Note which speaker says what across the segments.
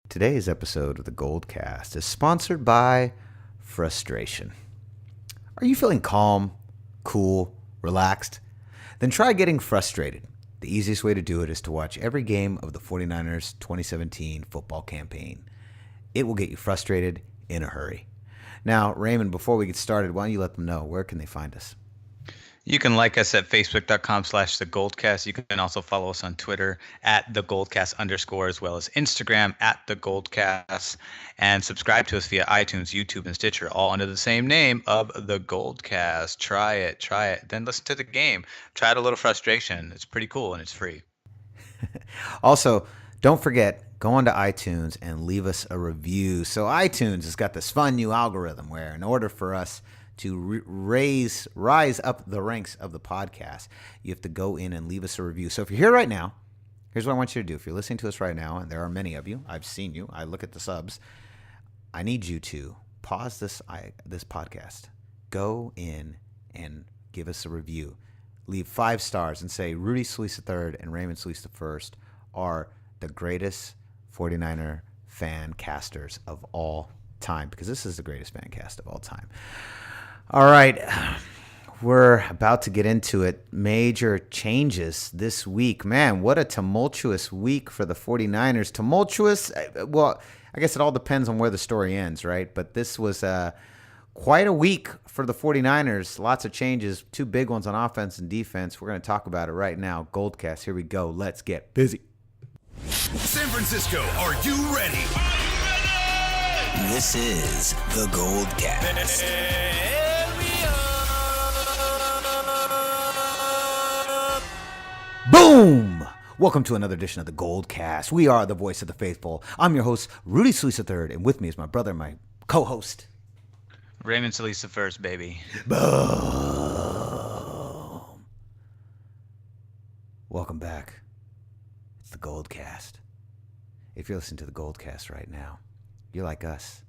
Speaker 1: Today's episode of the Goldcast is sponsored by frustration. Are you feeling calm, cool, relaxed? Then try getting frustrated. The easiest way to do it is to watch every game of the 49ers 2017 football campaign. It will get you frustrated in a hurry. Now, Raymond, before we get started, why don't you let them know where can they find us?
Speaker 2: You can like us at facebook.com/the Goldcast. You can also follow us on Twitter at the Goldcast_, as well as Instagram at the Goldcast, and subscribe to us via iTunes, YouTube, and Stitcher, all under the same name of the Goldcast. Try it. Then listen to the game. Try out a little frustration. It's pretty cool and it's free.
Speaker 1: Also, don't forget, go onto iTunes and leave us a review. So iTunes has got this fun new algorithm where in order for us to rise up the ranks of the podcast, you have to go in and leave us a review. So if you're here right now, here's what I want you to do. If you're listening to us right now, and there are many of you, I've seen you, I look at the subs, I need you to pause this podcast, go in and give us a review. Leave 5 stars and say Rudy Solis III and Raymond Solis I are the greatest 49er fan casters of all time, because this is the greatest fan cast of all time. All right, we're about to get into it. Major changes this week. Man, what a tumultuous week for the 49ers. Tumultuous, well, I guess it all depends on where the story ends, right? But this was quite a week for the 49ers. Lots of changes, 2 big ones on offense and defense. We're going to talk about it right now. Goldcast, here we go. Let's get busy.
Speaker 3: San Francisco, are you ready?
Speaker 4: This is the Goldcast.
Speaker 1: Boom! Welcome to another edition of the Goldcast. We are the voice of the faithful. I'm your host, Rudy Solis III, and with me is my brother, my co-host,
Speaker 2: Raymond Solis I, baby.
Speaker 1: Boom! Welcome back. It's the Goldcast. If you're listening to the Goldcast right now, you're like us.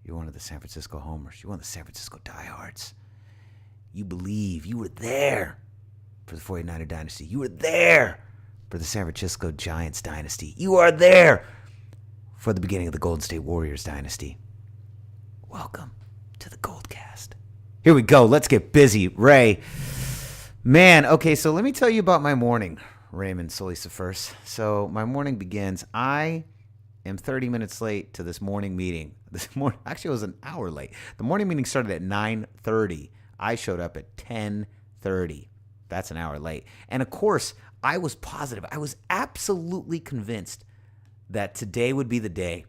Speaker 1: You're one of the San Francisco homers. You're one of the San Francisco diehards. You believe you were there for the 49er dynasty. You were there for the San Francisco Giants dynasty. You are there for the beginning of the Golden State Warriors dynasty. Welcome to the Goldcast. Here we go. Let's get busy. Ray. Man, okay, so let me tell you about my morning, Raymond Solis I. So my morning begins. I am 30 minutes late to this morning meeting. Actually, it was an hour late. The morning meeting started at 9:30. I showed up at 10:30. That's an hour late. And of course, I was positive. I was absolutely convinced that today would be the day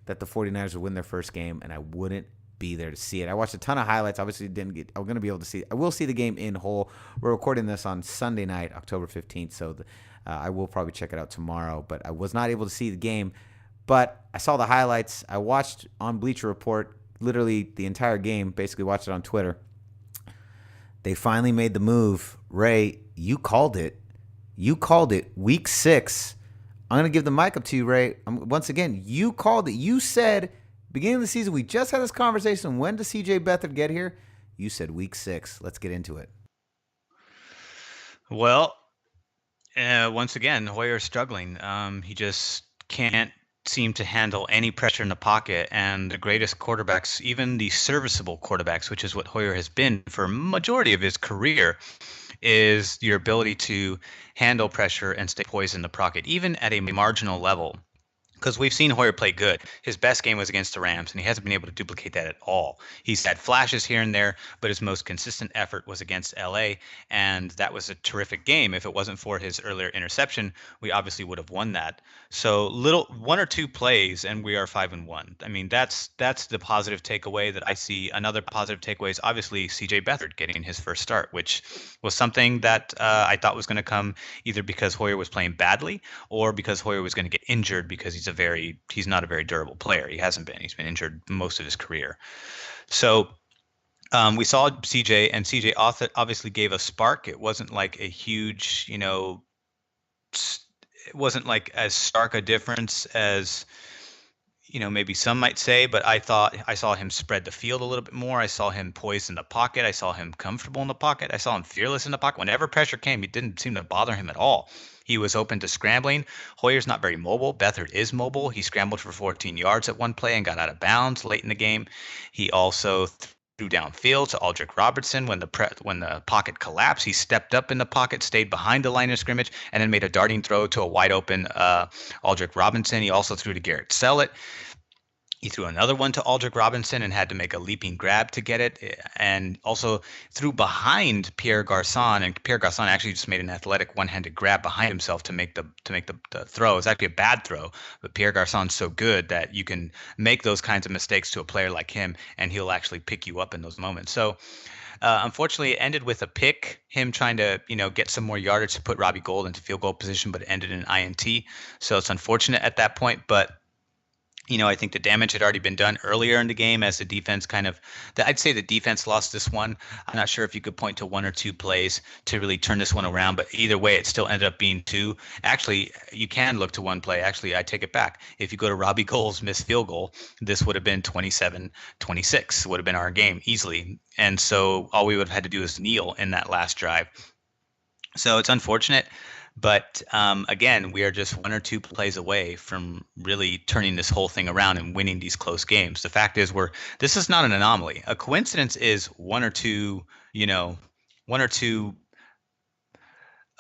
Speaker 1: that the 49ers would win their first game, and I wouldn't be there to see it. I watched a ton of highlights. Obviously, I'm going to be able to see it. I will see the game in whole. We're recording this on Sunday night, October 15th, so I will probably check it out tomorrow. But I was not able to see the game. But I saw the highlights. I watched on Bleacher Report literally the entire game, basically watched it on Twitter. They finally made the move. Ray, you called it. You called it. Week 6. I'm going to give the mic up to you, Ray. Once again, you called it. You said, beginning of the season, we just had this conversation. When does CJ Beathard get here? You said week 6. Let's get into it.
Speaker 2: Well, once again, Hoyer's struggling. He just can't seem to handle any pressure in the pocket, and the greatest quarterbacks, even the serviceable quarterbacks, which is what Hoyer has been for a majority of his career, is your ability to handle pressure and stay poised in the pocket, even at a marginal level. Because we've seen Hoyer play good. His best game was against the Rams, and he hasn't been able to duplicate that at all. He's had flashes here and there, but his most consistent effort was against LA, and that was a terrific game. If it wasn't for his earlier interception, we obviously would have won that. So 1 or 2 plays, and we are 5-1. I mean, that's the positive takeaway that I see. Another positive takeaway is obviously CJ Beathard getting his first start, which was something that I thought was going to come either because Hoyer was playing badly or because Hoyer was going to get injured because he's not a very durable player. He hasn't been. He's been injured most of his career. So we saw CJ, and CJ obviously gave a spark. It wasn't like a huge, it wasn't like as stark a difference as maybe some might say, but I thought I saw him spread the field a little bit more. I saw him poised in the pocket. I saw him comfortable in the pocket. I saw him fearless in the pocket. Whenever pressure came, it didn't seem to bother him at all. He was open to scrambling. Hoyer's not very mobile. Beathard is mobile. He scrambled for 14 yards at one play and got out of bounds late in the game. He also threw downfield to Aldrick Robertson when the pocket collapsed. He stepped up in the pocket, stayed behind the line of scrimmage, and then made a darting throw to a wide open Aldrick Robinson. He also threw to Garrett Sellett. He threw another one to Aldrick Robinson and had to make a leaping grab to get it, and also threw behind Pierre Garçon, and Pierre Garçon actually just made an athletic one-handed grab behind himself to make the throw. It was actually a bad throw, but Pierre Garçon's so good that you can make those kinds of mistakes to a player like him, and he'll actually pick you up in those moments. So unfortunately, it ended with a pick, him trying to, get some more yardage to put Robbie Gould into field goal position, but it ended in INT. So it's unfortunate at that point, but I think the damage had already been done earlier in the game as the defense I'd say the defense lost this one. I'm not sure if you could point to one or two plays to really turn this one around, but either way, it still ended up being two. Actually, you can look to one play. Actually, I take it back. If you go to Robbie Gould's missed field goal, this would have been 27-26, would have been our game easily. And so all we would have had to do is kneel in that last drive. So it's unfortunate. But again, we are just one or two plays away from really turning this whole thing around and winning these close games. The fact is, this is not an anomaly. A coincidence is one or two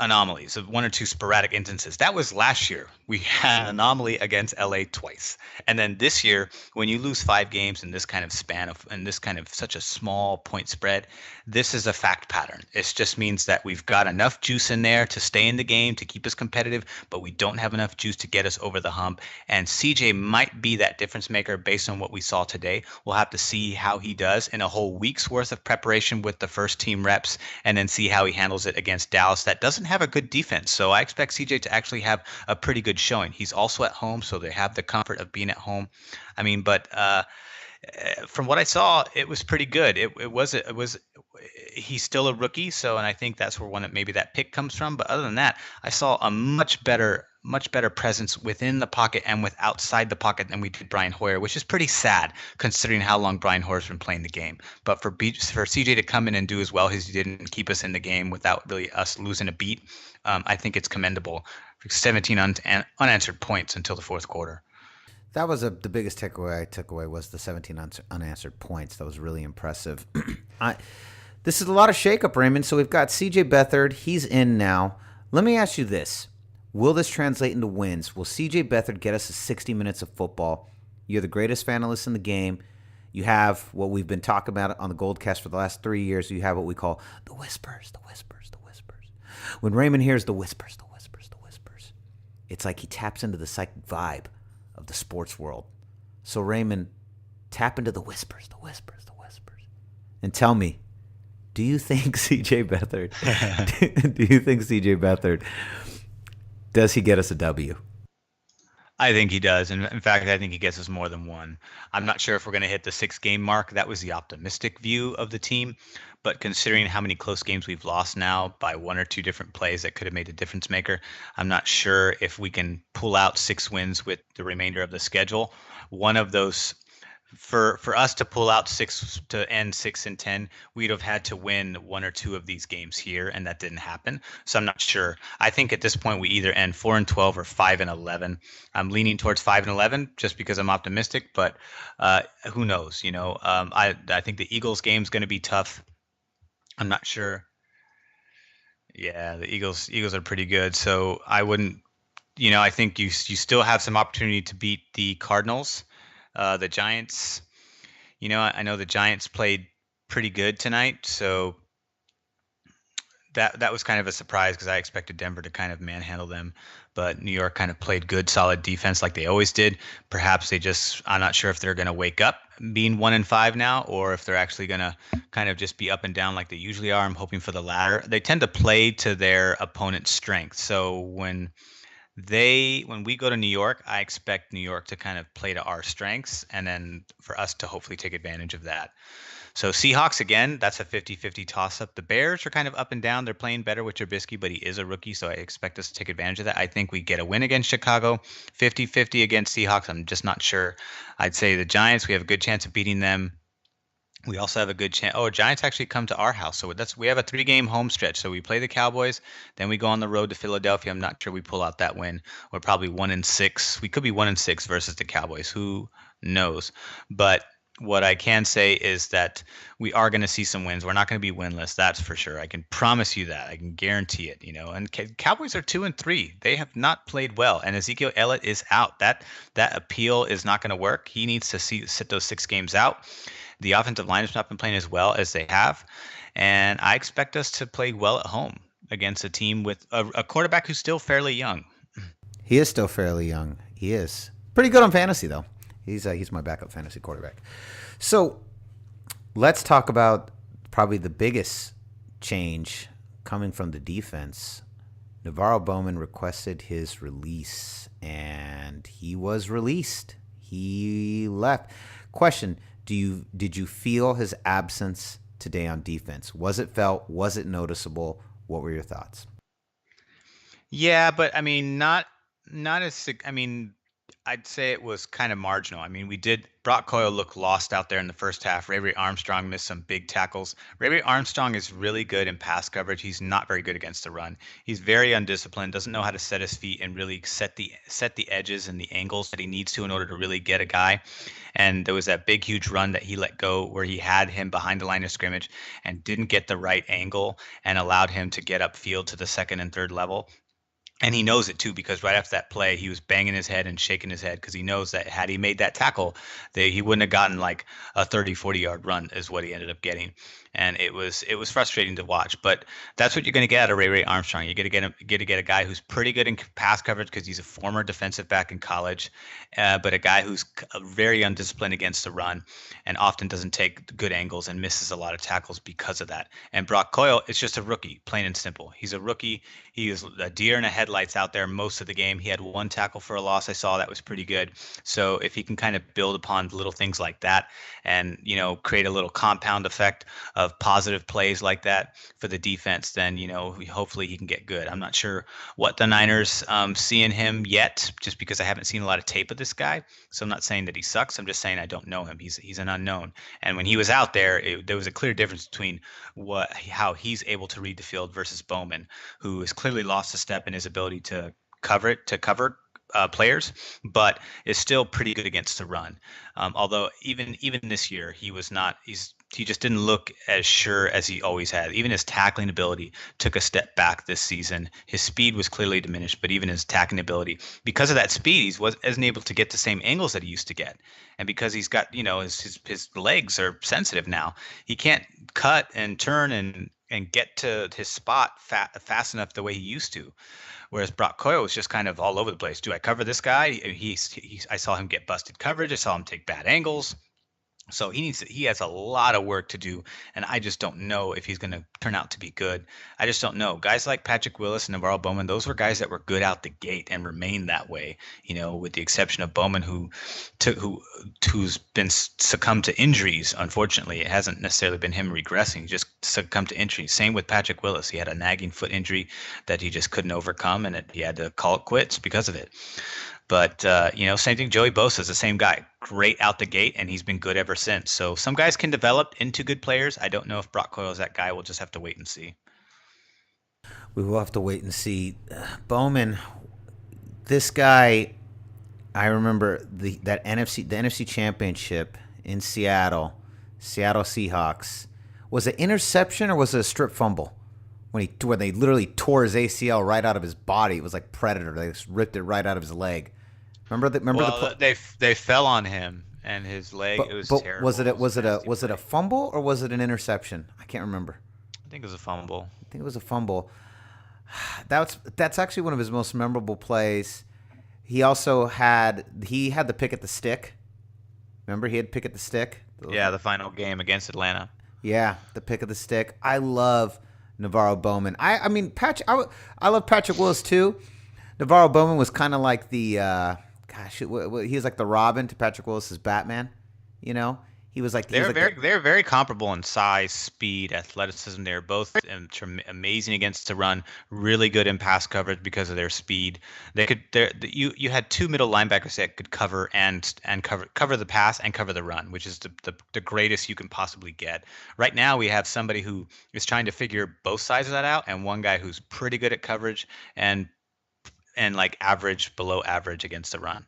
Speaker 2: anomalies of one or two sporadic instances. That was last year. We had an anomaly against LA twice. And then this year, when you lose 5 games in this kind of span and this kind of such a small point spread, this is a fact pattern. It just means that we've got enough juice in there to stay in the game, to keep us competitive, but we don't have enough juice to get us over the hump. And CJ might be that difference maker based on what we saw today. We'll have to see how he does in a whole week's worth of preparation with the first team reps, and then see how he handles it against Dallas. That doesn't have a good defense. So I expect CJ to actually have a pretty good showing. He's also at home, so they have the comfort of being at home. But from what I saw, it was pretty good. He's still a rookie, and I think that's where maybe that pick comes from. But other than that, I saw a much better presence within the pocket and with outside the pocket than we did Brian Hoyer, which is pretty sad considering how long Brian Hoyer's been playing the game. But for CJ to come in and do as well as he did and keep us in the game without really us losing a beat, I think it's commendable. 17 unanswered points until the fourth quarter.
Speaker 1: That was the biggest takeaway I took away was the 17 unanswered points. That was really impressive. This is a lot of shakeup, Raymond. So we've got CJ Beathard. He's in now. Let me ask you this. Will this translate into wins? Will CJ Beathard get us 60 minutes of football? You're the greatest analyst in the game. You have what we've been talking about on the Goldcast for the last 3 years. You have what we call the whispers, the whispers, the whispers. When Raymond hears the whispers, the whispers, the whispers, it's like he taps into the psychic vibe of the sports world. So Raymond, tap into the whispers, the whispers, the whispers, and tell me, do you think CJ Beathard, does he get us a W?
Speaker 2: I think he does. And in fact, I think he gets us more than one. I'm not sure if we're going to hit the 6-game mark. That was the optimistic view of the team. But considering how many close games we've lost now by one or two different plays that could have made a difference maker, I'm not sure if we can pull out 6 wins with the remainder of the schedule. One of those, for us to pull out 6 to end 6-10, we'd have had to win 1 or 2 of these games here, and that didn't happen. So I'm not sure. I think at this point we either end 4-12 or 5-11. I'm leaning towards 5-11 just because I'm optimistic, but who knows? I think the Eagles game is going to be tough. I'm not sure. Yeah, the Eagles are pretty good, so I wouldn't. I think you still have some opportunity to beat the Cardinals. The Giants, I know the Giants played pretty good tonight, so that was kind of a surprise because I expected Denver to kind of manhandle them, but New York kind of played good, solid defense like they always did. Perhaps I'm not sure if they're going to wake up being 1-5 now, or if they're actually going to kind of just be up and down like they usually are. I'm hoping for the latter. They tend to play to their opponent's strength, so when we go to New York, I expect New York to kind of play to our strengths and then for us to hopefully take advantage of that. So Seahawks, again, that's a 50-50 toss-up. The Bears are kind of up and down. They're playing better with Trubisky, but he is a rookie, so I expect us to take advantage of that. I think we get a win against Chicago. 50-50 against Seahawks, I'm just not sure. I'd say the Giants, we have a good chance of beating them. We also have a good chance. Oh, Giants actually come to our house, so we have a 3-game home stretch. So we play the Cowboys, then we go on the road to Philadelphia. I'm not sure we pull out that win. We're probably 1-6. We could be 1-6 versus the Cowboys. Who knows? But what I can say is that we are going to see some wins. We're not going to be winless, that's for sure. I can promise you that. I can guarantee it. And Cowboys are 2-3. They have not played well, and Ezekiel Elliott is out. That appeal is not going to work. He needs to sit those 6 games out. The offensive line has not been playing as well as they have, and I expect us to play well at home against a team with a quarterback who's still fairly young.
Speaker 1: He is still fairly young. He is pretty good on fantasy, though. He's my backup fantasy quarterback. So let's talk about probably the biggest change coming from the defense. Navarro Bowman requested his release, and he was released. He left. Question: Did you feel his absence today on defense? Was it felt? Was it noticeable? What were your thoughts?
Speaker 2: Yeah, but I mean, not as. I mean, I'd say it was kind of marginal. I mean, Brock Coyle looked lost out there in the first half. Ray Armstrong missed some big tackles. Ray Armstrong is really good in pass coverage. He's not very good against the run. He's very undisciplined, doesn't know how to set his feet and really set the edges and the angles that he needs to in order to really get a guy. And there was that big, huge run that he let go where he had him behind the line of scrimmage and didn't get the right angle and allowed him to get upfield to the second and third level. And he knows it too, because right after that play, he was banging his head and shaking his head because he knows that had he made that tackle, he wouldn't have gotten like a 30, 40-yard run is what he ended up getting. And it was frustrating to watch. But that's what you're going to get out of Ray Armstrong. You're going to get a guy who's pretty good in pass coverage because he's a former defensive back in college, but a guy who's very undisciplined against the run and often doesn't take good angles and misses a lot of tackles because of that. And Brock Coyle is just a rookie, plain and simple. He's a rookie. He is a deer in the headlights out there most of the game. He had 1 tackle for a loss. I saw that was pretty good. So if he can kind of build upon little things like that and, create a little compound effect of positive plays like that for the defense, then, hopefully he can get good. I'm not sure what the Niners see in him yet, just because I haven't seen a lot of tape of this guy. So I'm not saying that he sucks. I'm just saying I don't know him. He's an unknown. And when he was out there, there was a clear difference between how he's able to read the field versus Bowman, who has clearly lost a step in his ability to cover players, but is still pretty good against the run. Although even this year, he just didn't look as sure as he always had. Even his tackling ability took a step back this season. His speed was clearly diminished, but even his tackling ability, because of that speed, he wasn't able to get the same angles that he used to get. And because he's got, his legs are sensitive now, he can't cut and turn and get to his spot fast enough the way he used to. Whereas Brock Coyle was just kind of all over the place. Do I cover this guy? I saw him get busted coverage. I saw him take bad angles. So he has a lot of work to do, and I just don't know if he's going to turn out to be good. I just don't know. Guys like Patrick Willis and Navarro Bowman, those were guys that were good out the gate and remained that way. With the exception of Bowman, who's been succumbed to injuries. Unfortunately, it hasn't necessarily been him regressing; just succumbed to injuries. Same with Patrick Willis. He had a nagging foot injury that he just couldn't overcome, and he had to call it quits because of it. But, same thing. Joey Bosa is the same guy. Great out the gate, and he's been good ever since. So some guys can develop into good players. I don't know if Brock Coyle is that guy. We'll just have to wait and see.
Speaker 1: We will have to wait and see. Bowman, this guy, I remember the NFC Championship in Seattle Seahawks. Was it interception or was it a strip fumble? When they literally tore his ACL right out of his body. It was like Predator. They just ripped it right out of his leg. Remember the play?
Speaker 2: They fell on him and his leg. It was terrible.
Speaker 1: Was it a fumble or was it an interception? I can't remember.
Speaker 2: I think it was a fumble.
Speaker 1: That's actually one of his most memorable plays. He also had the pick at the stick. Remember, he had pick at the stick.
Speaker 2: Yeah, the final game against Atlanta.
Speaker 1: Yeah, the pick of the stick. I love Navarro Bowman. I mean, I love Patrick Willis too. Navarro Bowman was kind of like the he was like the Robin to Patrick Willis's Batman. He was like
Speaker 2: they're very comparable in size, speed, athleticism. They're both amazing against the run, really good in pass coverage because of their speed. You had two middle linebackers that could cover and cover the pass and cover the run, which is the greatest you can possibly get. Right now we have somebody who is trying to figure both sides of that out, and one guy who's pretty good at coverage and like average, below average against the run.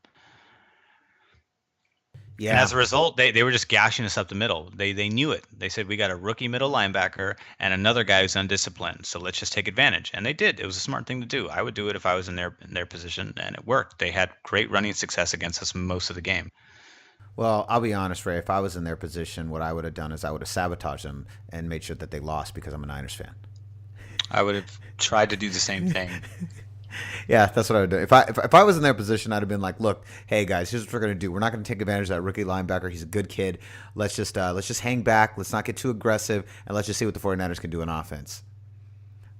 Speaker 1: Yeah.
Speaker 2: And as a result, they were just gashing us up the middle. They knew it. They said, we got a rookie middle linebacker and another guy who's undisciplined, so let's just take advantage. And they did. It was a smart thing to do. I would do it if I was in their position, and it worked. They had great running success against us most of the game.
Speaker 1: Well, I'll be honest, Ray. If I was in their position, what I would have done is I would have sabotaged them and made sure that they lost because I'm a Niners fan.
Speaker 2: I would have tried to do the same thing.
Speaker 1: Yeah, that's what I would do. If I was in their position, I'd have been like, look, hey guys, here's what we're gonna do. We're not gonna take advantage of that rookie linebacker. He's a good kid. Let's just hang back. Let's not get too aggressive, and let's just see what the 49ers can do in offense.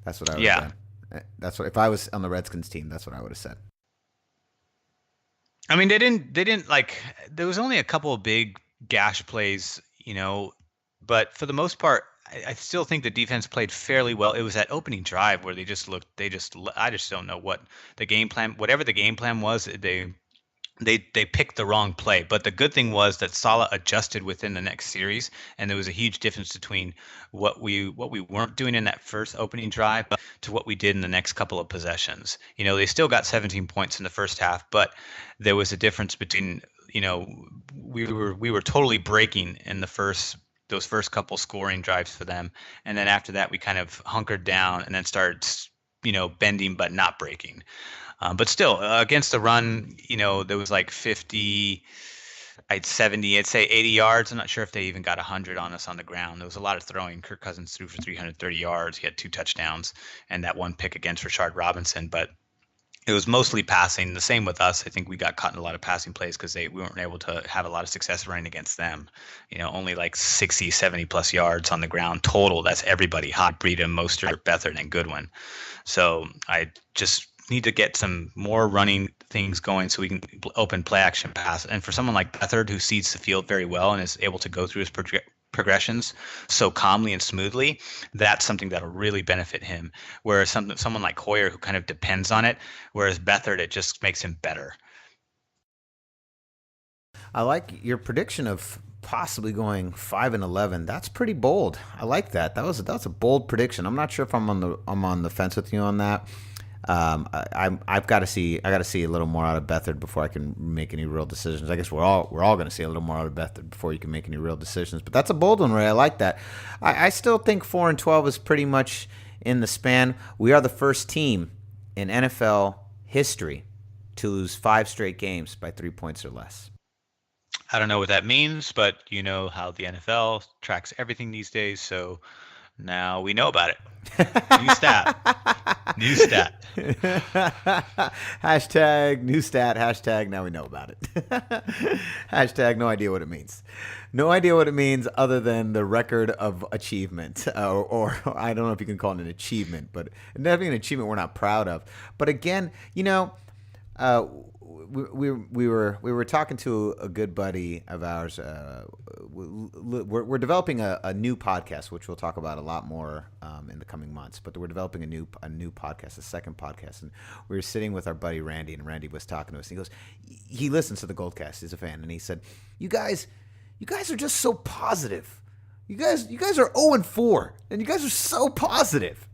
Speaker 1: That's what I would have done. That's what, if I was on the Redskins team, that's what I would have said.
Speaker 2: I mean, they didn't like, there was only a couple of big gash plays, but for the most part, I still think the defense played fairly well. It was that opening drive where I just don't know what the game plan, whatever the game plan was, they picked the wrong play. But the good thing was that Saleh adjusted within the next series, and there was a huge difference between what we weren't doing in that first opening drive to what we did in the next couple of possessions. They still got 17 points in the first half, but there was a difference between, we were totally breaking in those first couple scoring drives for them, and then after that we kind of hunkered down and then started bending but not breaking. But still, against the run, there was like 50, 70, I'd say 80 yards. I'm not sure if they even got 100 on us on the ground. There was a lot of throwing. Kirk Cousins threw for 330 yards. He had 2 touchdowns and that one pick against Rashard Robinson. But it was mostly passing. The same with us. I think we got caught in a lot of passing plays because we weren't able to have a lot of success running against them. Only like 60, 70 plus yards on the ground total. That's everybody: Hot, Breida, Mostert, Beathard, and Goodwin. So I just need to get some more running things going so we can open play action pass. And for someone like Beathard, who sees the field very well and is able to go through his progressions so calmly and smoothly, that's something that'll really benefit him. Whereas someone like Hoyer, who kind of depends on it, whereas Beathard, it just makes him better.
Speaker 1: I like your prediction of possibly going 5-11. That's pretty bold. I like that. That's a bold prediction. I'm not sure if I'm on the fence with you on that. I've got to see a little more out of Beathard before I can make any real decisions. I guess we're all going to see a little more out of Beathard before you can make any real decisions. But that's a bold one, Ray. I like that. I still think 4-12 is pretty much in the span. We are the first team in NFL history to lose 5 straight games by 3 points or less.
Speaker 2: I don't know what that means, but you know how the NFL tracks everything these days, so now we know about it. New stat. New stat.
Speaker 1: Hashtag new stat. Hashtag now we know about it. Hashtag no idea what it means. No idea what it means other than the record of achievement. Or I don't know if you can call it an achievement, but definitely an achievement we're not proud of. But again, we were talking to a good buddy of ours. We're developing a new podcast, which we'll talk about a lot more in the coming months. But we're developing a new podcast, a second podcast, and we were sitting with our buddy Randy, and Randy was talking to us. And he listens to the Goldcast. He's a fan, and he said, "You guys are just so positive. You guys are 0-4, and you guys are so positive."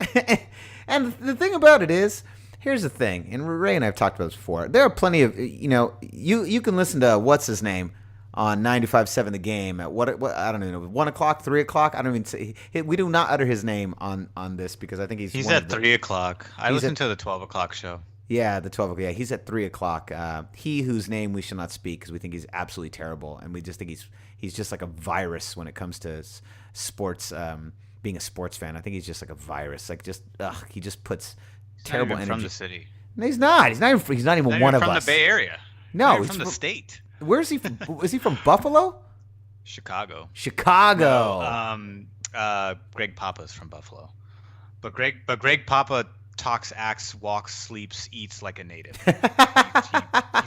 Speaker 1: And the thing about it is, here's the thing, and Ray and I have talked about this before. There are plenty of, you can listen to what's his name on 95.7 The Game at what I don't even know, 1 o'clock, 3 o'clock. I don't even say, we do not utter his name on this because I think he's
Speaker 2: at 3 o'clock. I listen to the 12 o'clock show.
Speaker 1: Yeah, the 12 o'clock. Yeah, he's at 3 o'clock. He whose name we shall not speak because we think he's absolutely terrible, and we just think he's just like a virus when it comes to sports. Being a sports fan, I think he's just like a virus. Like he just puts terrible energy.
Speaker 2: From the city.
Speaker 1: No, he's not. He's not even one of us.
Speaker 2: From the Bay Area.
Speaker 1: No,
Speaker 2: he's from the state.
Speaker 1: Where is he from? Is he from Buffalo?
Speaker 2: Chicago.
Speaker 1: No,
Speaker 2: Greg Papa's from Buffalo. But Greg Papa talks, acts, walks, sleeps, eats like a native. He's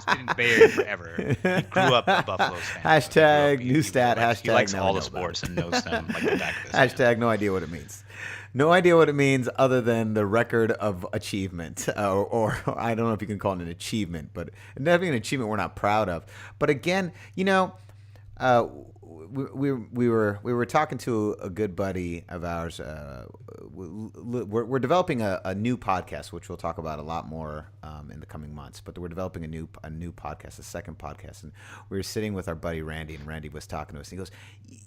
Speaker 2: been in the Bay Area forever. He grew up a Buffaloes fan.
Speaker 1: Hashtag new stat. Hashtag
Speaker 2: he likes
Speaker 1: now
Speaker 2: all
Speaker 1: we
Speaker 2: the
Speaker 1: know about
Speaker 2: sports
Speaker 1: it.
Speaker 2: and knows them like the back of his hand.
Speaker 1: Hashtag no idea what it means. No idea what it means other than the record of achievement, or I don't know if you can call it an achievement, but definitely an achievement we're not proud of. But again, we were talking to a good buddy of ours. We're developing a new podcast, which we'll talk about a lot more in the coming months. But we're developing a new podcast, a second podcast, and we were sitting with our buddy Randy, and Randy was talking to us. And he goes,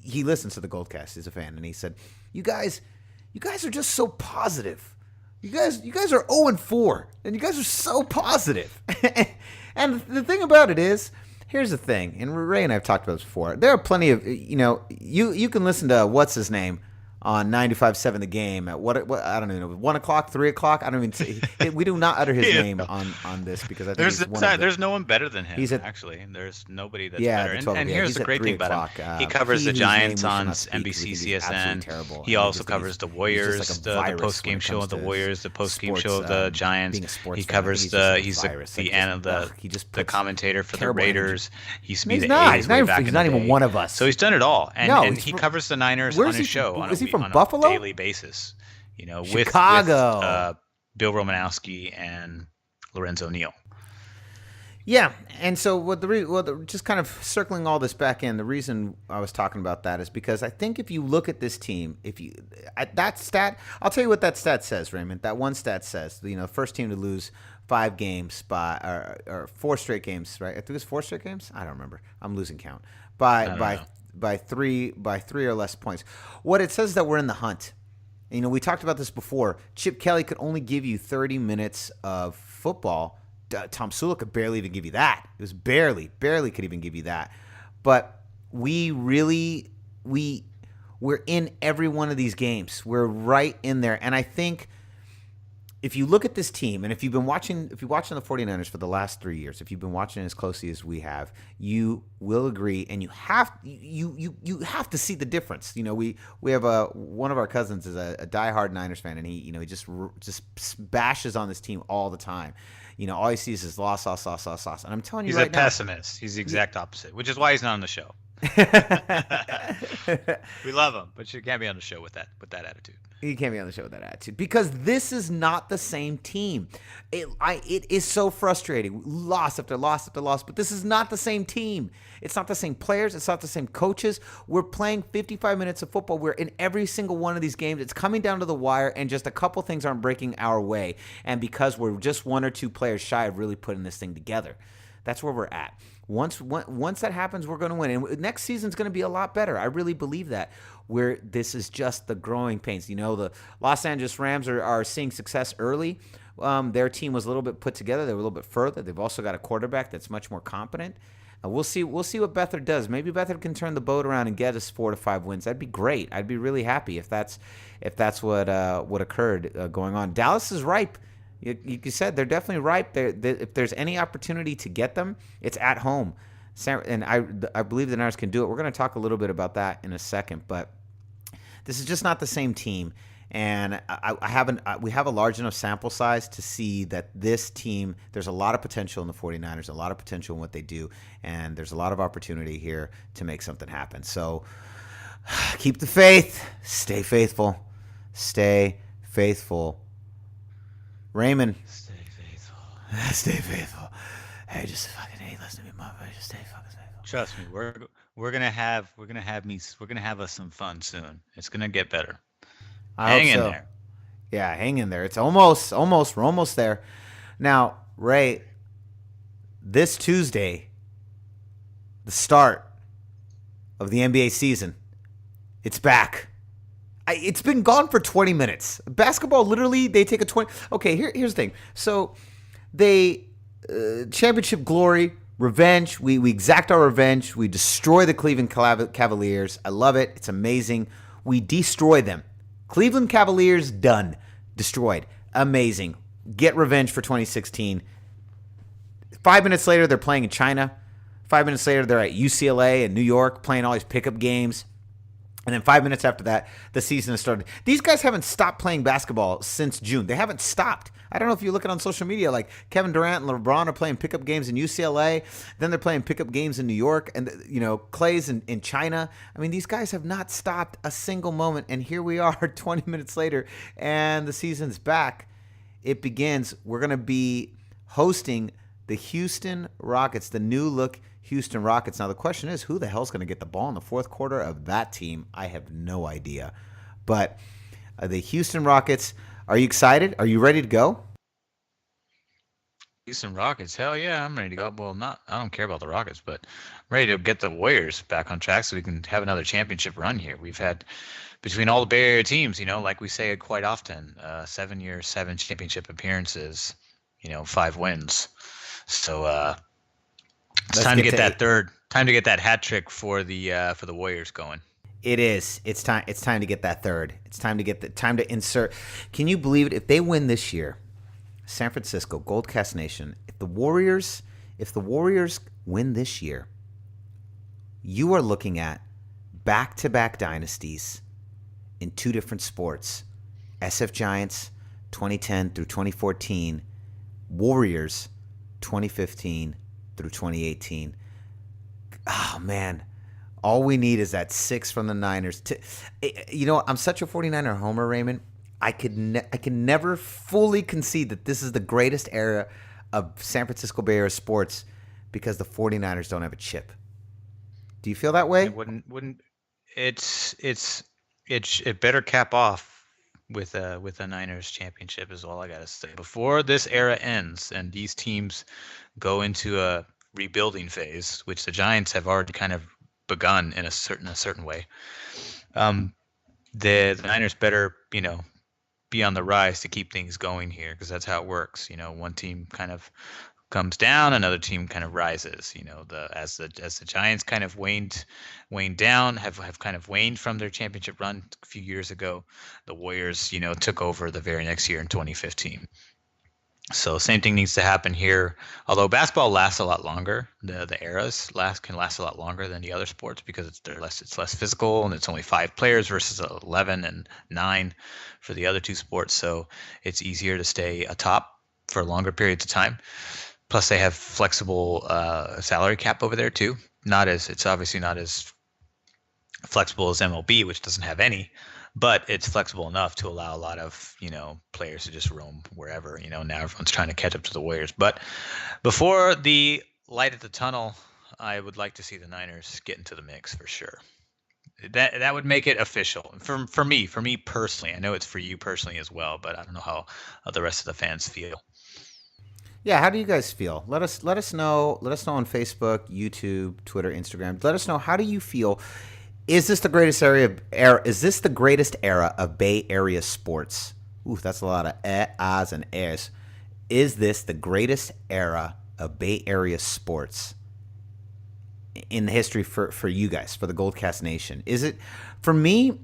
Speaker 1: he listens to the Goldcast. He's a fan, and he said, "You guys are just so positive. You guys are 0-4, and you guys are so positive." And the thing about it is, here's the thing, and Ray and I have talked about this before. There are plenty of, you can listen to what's his name on 95.7 The Game at what I don't even know, 1 o'clock, 3 o'clock. I don't even say, we do not utter his name on this because I think
Speaker 2: there's no one better than him. Actually, there's nobody that's better. And
Speaker 1: here's
Speaker 2: the great thing about him: he covers the Giants on NBC, CSN. He also covers the Warriors, the post game show of the Warriors, the post game show of the Giants. He covers he's the commentator for the Raiders. He used to be the A's way back in the day.
Speaker 1: He's not even one of us.
Speaker 2: So he's done it all, and he covers the Niners on his show.
Speaker 1: Is he from Buffalo?
Speaker 2: On a daily basis,
Speaker 1: Chicago.
Speaker 2: with Bill Romanowski and Lorenzo Neal.
Speaker 1: Yeah, and so just kind of circling all this back in, the reason I was talking about that is because I think if you look at this team, that stat, I'll tell you what that stat says, Raymond. That one stat says, first team to lose 5 games or 4 straight games, right? I think it was 4 straight games. I don't remember. I'm losing count. By 3 or less points. What it says is that we're in the hunt. We talked about this before. Chip Kelly could only give you 30 minutes of football. Tom Sula could barely even give you that. It was barely could even give you that. But we're in every one of these games. We're right in there. And I think if you look at this team, and if you're watching the 49ers for the last 3 years, if you've been watching as closely as we have, you will agree, and you have to see the difference. We have one of our cousins is a diehard Niners fan, and he just bashes on this team all the time. All he sees is loss. And I'm telling you,
Speaker 2: he's
Speaker 1: right
Speaker 2: a pessimist. He's the exact opposite, which is why he's not on the show. We love him, but you can't be on the show with that attitude.
Speaker 1: You can't be on the show with that attitude because this is not the same team. It is so frustrating. Loss after loss after loss, but this is not the same team. It's not the same players. It's not the same coaches. We're playing 55 minutes of football. We're in every single one of these games. It's coming down to the wire, and just a couple things aren't breaking our way. And because we're just 1 or 2 players shy of really putting this thing together, that's where we're at. Once that happens, we're going to win. And next season's going to be a lot better. I really believe that. This is just the growing pains. The Los Angeles Rams are seeing success early. Their team was a little bit put together. They were a little bit further. They've also got a quarterback that's much more competent. We'll see what Beathard does. Maybe Beathard can turn the boat around and get us 4 to 5 wins. That'd be great. I'd be really happy if that's what occurred going on. Dallas is ripe. You said they're definitely ripe. If there's any opportunity to get them, it's at home. And I believe the Niners can do it. We're going to talk a little bit about that in a second, but this is just not the same team. And we have a large enough sample size to see that this team, there's a lot of potential in the 49ers, a lot of potential in what they do, and there's a lot of opportunity here to make something happen. So keep the faith. Stay faithful. Stay faithful. Raymond. Stay faithful. Stay faithful. Hey, just fucking listen to me, motherfucker. Just stay fucking faithful.
Speaker 2: Trust me, we're gonna have us some fun soon. It's gonna get better. Hang in there.
Speaker 1: Yeah, hang in there. It's almost. We're almost there. Now, Ray, this Tuesday, the start of the NBA season, it's back. It's been gone for 20 minutes. Basketball, literally, they take a 20. Okay, here's the thing. So, championship glory, revenge. We exact our revenge. We destroy the Cleveland Cavaliers. I love it. It's amazing. We destroy them. Cleveland Cavaliers, done. Destroyed. Amazing. Get revenge for 2016. 5 minutes later, they're playing in China. 5 minutes later, they're at UCLA in New York playing all these pickup games. And then 5 minutes after that, the season has started. These guys haven't stopped playing basketball since June. They haven't stopped. I don't know if you look at it on social media, like Kevin Durant and LeBron are playing pickup games in UCLA. Then they're playing pickup games in New York. And, Clay's in China. I mean, these guys have not stopped a single moment. And here we are 20 minutes later, and the season's back. It begins. We're going to be hosting the Houston Rockets, the new look Houston Rockets. Now, the question is, who the hell's going to get the ball in the fourth quarter of that team? I have no idea. But the Houston Rockets, are you excited? Are you ready to go?
Speaker 2: Houston Rockets, hell yeah, I'm ready to go. Well, I don't care about the Rockets, but I'm ready to get the Warriors back on track so we can have another championship run here. We've had, between all the Bay Area teams, like we say quite often, 7 years, 7 championship appearances, 5 wins. So it's time to get that third. Time to get that hat trick for the Warriors going.
Speaker 1: It is. It's time. It's time to get that third. It's time to insert. Can you believe it? If they win this year, San Francisco, Goldcast Nation. If the Warriors win this year, you are looking at back-to-back dynasties in 2 different sports. SF Giants, 2010 through 2014. Warriors, 2015 through 2018. Oh, man. All we need is that 6 from the Niners. I'm such a 49er homer, Raymond. I can never fully concede that this is the greatest era of San Francisco Bay Area sports because the 49ers don't have a chip. Do you feel that way?
Speaker 2: It wouldn't it better cap off with a Niners championship is all I gotta say. Before this era ends and these teams go into a rebuilding phase, which the Giants have already kind of begun in a certain way, the Niners better be on the rise to keep things going here, because that's how it works. One team kind of comes down, another team kind of rises. As the Giants kind of waned down, have kind of waned from their championship run a few years ago. The Warriors, took over the very next year in 2015. So same thing needs to happen here. Although basketball lasts a lot longer, the eras can last a lot longer than the other sports because it's less physical, and it's only 5 players versus 11 and 9 for the other 2 sports. So it's easier to stay atop for longer periods of time. Plus they have flexible salary cap over there too. It's obviously not as flexible as MLB, which doesn't have any. But it's flexible enough to allow a lot of, players to just roam wherever. Now everyone's trying to catch up to the Warriors. But before the light at the tunnel, I would like to see the Niners get into the mix for sure. That would make it official for me personally. I know it's for you personally as well, but I don't know how the rest of the fans feel.
Speaker 1: Yeah, how do you guys feel? Let us know. Let us know on Facebook, YouTube, Twitter, Instagram. Let us know, how do you feel? Is this the greatest era? Is this the greatest era of Bay Area sports? Ooh, that's a lot of ahs and airs. Is this the greatest era of Bay Area sports in the history for you guys, for the Goldcast Nation? Is it? For me,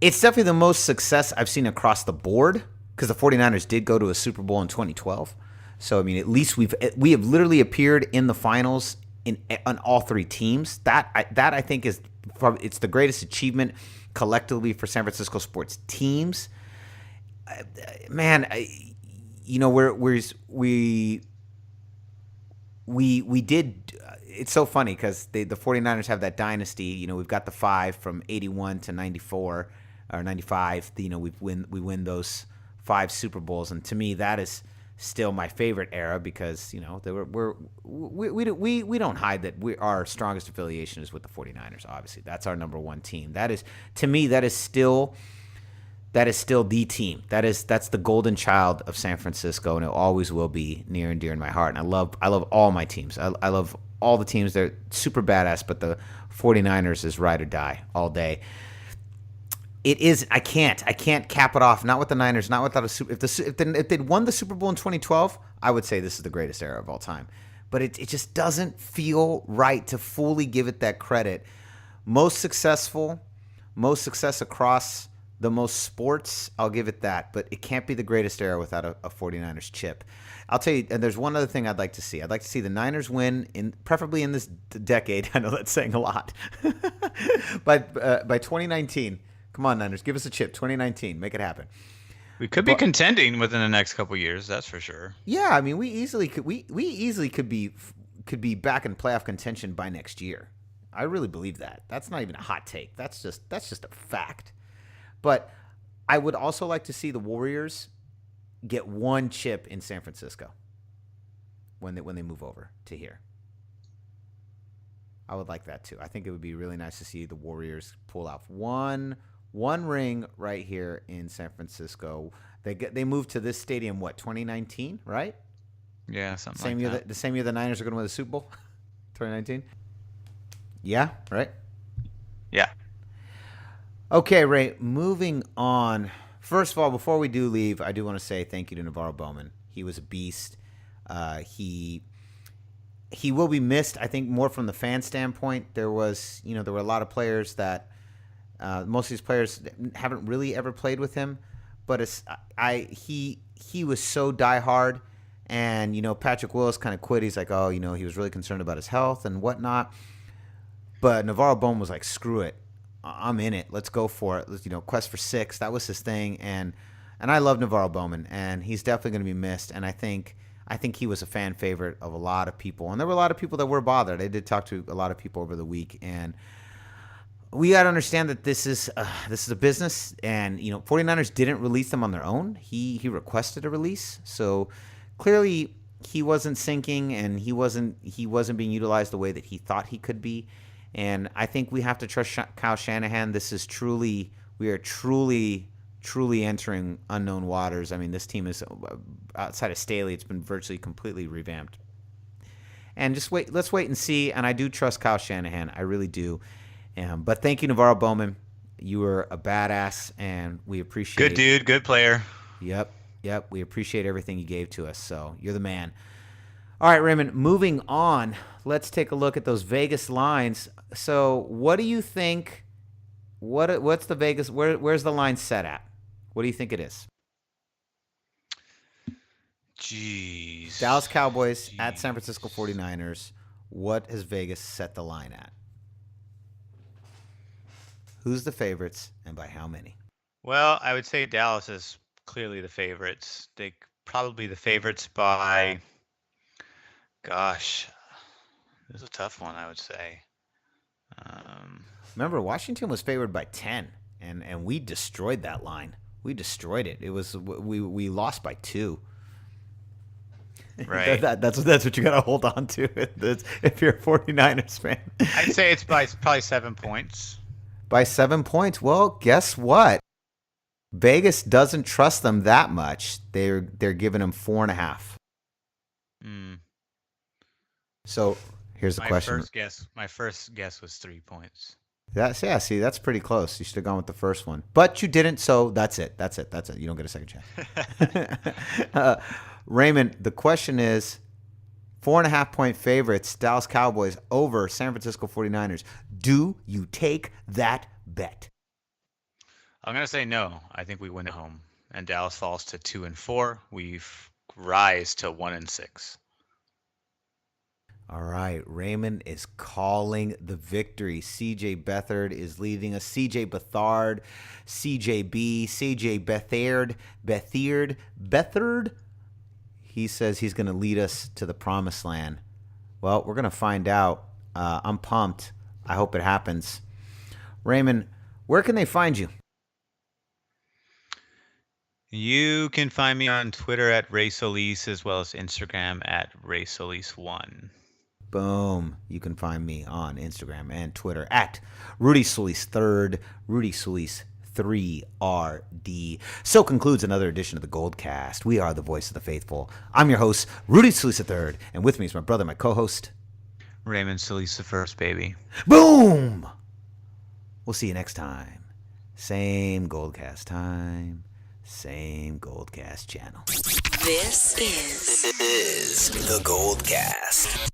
Speaker 1: it's definitely the most success I've seen across the board, because the 49ers did go to a Super Bowl in 2012. So, I mean, at least we have literally appeared in the finals on all 3 teams. That I think it's the greatest achievement collectively for San Francisco sports teams. Man, we did. It's so funny because the 49ers have that dynasty. We've got the 5 from 81 to 94 or 95. We win those 5 Super Bowls, and to me that is still my favorite era because we don't hide that our strongest affiliation is with the 49ers. Obviously, that's our number 1 team. That is, to me, that is still the team. That's the golden child of San Francisco, and it always will be near and dear in my heart. And I love all my teams. I love all the teams. They're super badass, but the 49ers is ride or die all day. It is. I can't cap it off. Not with the Niners. Not without a Super. If they'd won the Super Bowl in 2012, I would say this is the greatest era of all time. But it just doesn't feel right to fully give it that credit. Most success across the most sports, I'll give it that, but it can't be the greatest era without a 49ers chip. I'll tell you, and there's one other thing I'd like to see. I'd like to see the Niners win, preferably in this decade. I know that's saying a lot. By 2019, come on, Niners, give us a chip. 2019, make it happen.
Speaker 2: We could be contending within the next couple of years, that's for sure.
Speaker 1: Yeah, I mean, we easily could be back in playoff contention by next year. I really believe that. That's not even a hot take. That's just a fact. But I would also like to see the Warriors get one chip in San Francisco when they move over to here. I would like that too. I think it would be really nice to see the Warriors pull off one ring right here in San Francisco. They moved to this stadium 2019, right?
Speaker 2: Yeah, something
Speaker 1: same
Speaker 2: like
Speaker 1: year
Speaker 2: that.
Speaker 1: The same year the Niners are going to win the Super Bowl. 2019. Yeah, right?
Speaker 2: Yeah.
Speaker 1: Okay, Ray, moving on. First of all, before we do leave, I do want to say thank you to Navarro Bowman. He was a beast. He will be missed, I think, more from the fan standpoint. There were a lot of players that most of these players haven't really ever played with him, but he was so diehard, and Patrick Willis kind of quit. He's like, he was really concerned about his health and whatnot. But Navarro Bowman was like, screw it, I'm in it. Let's go for it. Quest for 6. That was his thing, and I love Navarro Bowman, and he's definitely going to be missed. And I think he was a fan favorite of a lot of people, and there were a lot of people that were bothered. I did talk to a lot of people over the week, and we got to understand that this is a business, and 49ers didn't release them on their own. He requested a release, so clearly he wasn't sinking, and he wasn't being utilized the way that he thought he could be. And I think we have to trust Kyle Shanahan. We are truly entering unknown waters. I mean, this team is, outside of Staley, it's been virtually completely revamped. And let's wait and see. And I do trust Kyle Shanahan. I really do. But thank you, Navarro Bowman. You were a badass, and we appreciate it.
Speaker 2: Good dude, good player.
Speaker 1: Yep. We appreciate everything you gave to us. So you're the man. All right, Raymond, moving on. Let's take a look at those Vegas lines. So what do you think? What's the Vegas? Where's the line set at? What do you think it is?
Speaker 2: Jeez.
Speaker 1: Dallas Cowboys at San Francisco 49ers. What has Vegas set the line at? Who's the favorites, and by how many?
Speaker 2: Well, I would say Dallas is clearly the favorites. They probably the favorites by, gosh, this is a tough one, I would say.
Speaker 1: Remember, Washington was favored by 10, and we destroyed that line. We destroyed it. It was we lost by 2.
Speaker 2: Right.
Speaker 1: That's what you got to hold on to if you're a 49ers fan.
Speaker 2: I'd say it's by probably 7 points.
Speaker 1: By 7 points. Well, guess what? Vegas doesn't trust them that much. They're giving them 4.5. So here's the question.
Speaker 2: My first guess was 3 points.
Speaker 1: See, that's pretty close. You should have gone with the first one, but you didn't. So that's it. You don't get a second chance. Raymond, the question is 4.5 point favorites, Dallas Cowboys over San Francisco 49ers. Do you take that bet?
Speaker 2: I'm going to say no. I think we win at home, and Dallas falls to 2-4. We rise to 1-6.
Speaker 1: All right, Raymond is calling the victory. CJ Beathard is leading us. CJ Beathard, CJB, CJ Beathard. He says he's going to lead us to the promised land. Well, we're going to find out. I'm pumped. I hope it happens. Raymond, where can they find you?
Speaker 2: You can find me on Twitter at Ray Solis, as well as Instagram at Ray Solis1.
Speaker 1: Boom. You can find me on Instagram and Twitter at Rudy Solis 3rd, Rudy Solis 3RD. So concludes another edition of the Goldcast. We are the voice of the faithful. I'm your host, Rudy Solis 3rd, and with me is my brother, my co-host,
Speaker 2: Raymond Solis the first, baby.
Speaker 1: Boom! We'll see you next time. Same Goldcast time, same Goldcast channel.
Speaker 4: This is the Goldcast.